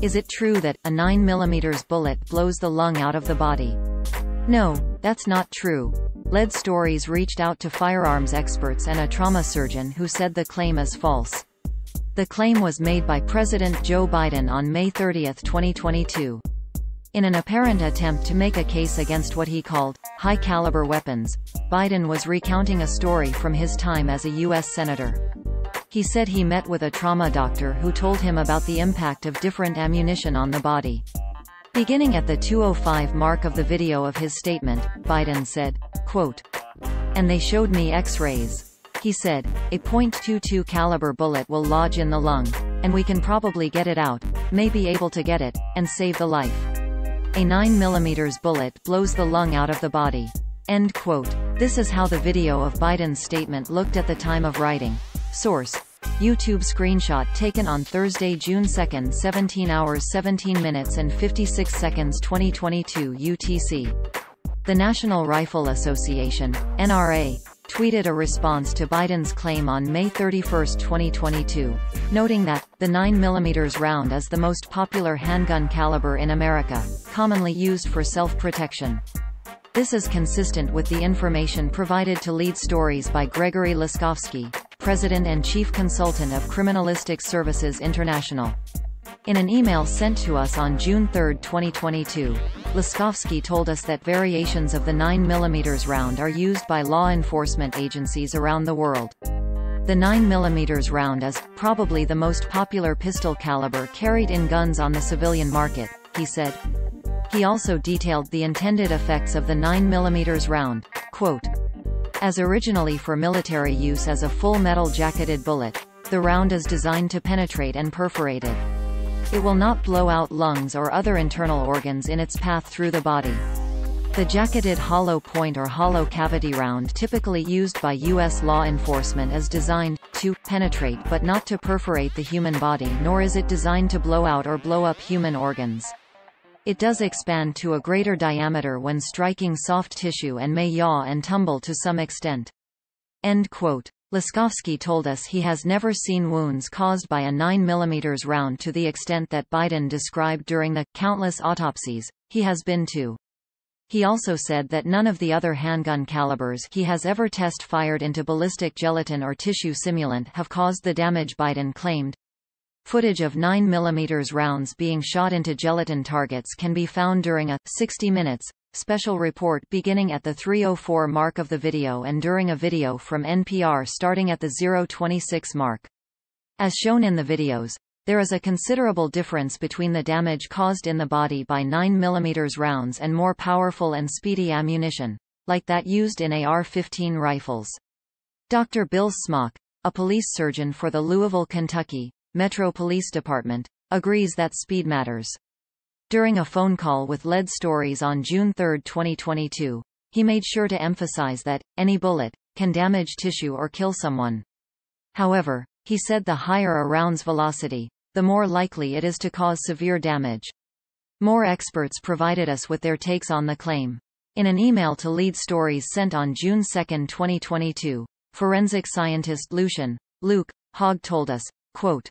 Is it true that a 9mm bullet blows the lung out of the body? No, that's not true. Lead Stories reached out to firearms experts and a trauma surgeon who said the claim is false. The claim was made by President Joe Biden on May 30, 2022. In an apparent attempt to make a case against what he called high-caliber weapons, Biden was recounting a story from his time as a U.S. Senator. He said he met with a trauma doctor who told him about the impact of different ammunition on the body. Beginning at the 2:05 mark of the video of his statement, Biden said, quote, "And they showed me X-rays. He said, a .22 caliber bullet will lodge in the lung, and we can probably get it out, may be able to get it, and save the life. A 9mm bullet blows the lung out of the body." End quote. This is how the video of Biden's statement looked at the time of writing. Source: YouTube screenshot taken on Thursday, June 2, 17 hours 17 minutes and 56 seconds 2022 UTC. The National Rifle Association, NRA, tweeted a response to Biden's claim on May 31, 2022, noting that the 9mm round is the most popular handgun caliber in America, commonly used for self-protection. This is consistent with the information provided to Lead Stories by Gregory Laskovsky, President and Chief Consultant of Criminalistic Services International. In an email sent to us on June 3, 2022, Laskovsky told us that variations of the 9mm round are used by law enforcement agencies around the world. The 9mm round is probably the most popular pistol caliber carried in guns on the civilian market, he said. He also detailed the intended effects of the 9mm round, quote, "As originally for military use as a full metal jacketed bullet, the round is designed to penetrate and perforate it. It will not blow out lungs or other internal organs in its path through the body. The jacketed hollow point or hollow cavity round typically used by U.S. law enforcement is designed to penetrate but not to perforate the human body, nor is it designed to blow out or blow up human organs. It does expand to a greater diameter when striking soft tissue and may yaw and tumble to some extent." End quote. Laskovsky told us he has never seen wounds caused by a 9mm round to the extent that Biden described during the countless autopsies he has been to. He also said that none of the other handgun calibers he has ever fired into ballistic gelatin or tissue simulant have caused the damage Biden claimed. Footage of 9mm rounds being shot into gelatin targets can be found during a 60 Minutes special report beginning at the 3:04 mark of the video and during a video from NPR starting at the 0:26 mark. As shown in the videos, there is a considerable difference between the damage caused in the body by 9mm rounds and more powerful and speedy ammunition, like that used in AR-15 rifles. Dr. Bill Smock, a police surgeon for the Louisville, Kentucky, Metro Police Department, agrees that speed matters. During a phone call with Lead Stories on June 3, 2022, he made sure to emphasize that any bullet can damage tissue or kill someone. However, he said the higher a round's velocity, the more likely it is to cause severe damage. More experts provided us with their takes on the claim. In an email to Lead Stories sent on June 2, 2022, forensic scientist Luke Hogg told us, quote,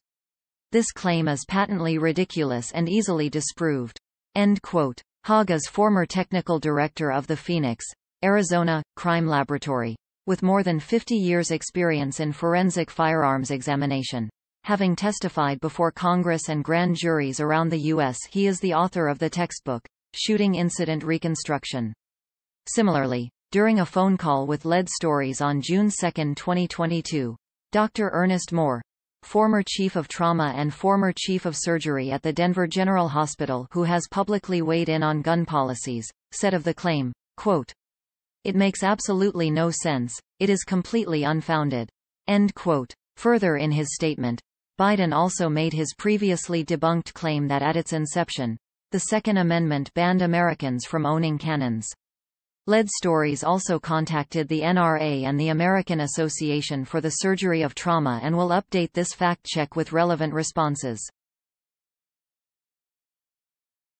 "This claim is patently ridiculous and easily disproved." End quote. Hogg is former technical director of the Phoenix, Arizona, crime laboratory, with more than 50 years' experience in forensic firearms examination. Having testified before Congress and grand juries around the U.S., he is the author of the textbook, Shooting Incident Reconstruction. Similarly, during a phone call with Lead Stories on June 2, 2022, Dr. Ernest Moore, former chief of trauma and former chief of surgery at the Denver General Hospital who has publicly weighed in on gun policies, said of the claim, quote, "It makes absolutely no sense, it is completely unfounded." End quote. Further in his statement, Biden also made his previously debunked claim that at its inception, the Second Amendment banned Americans from owning cannons. Lead Stories also contacted the NRA and the American Association for the Surgery of Trauma and will update this fact check with relevant responses.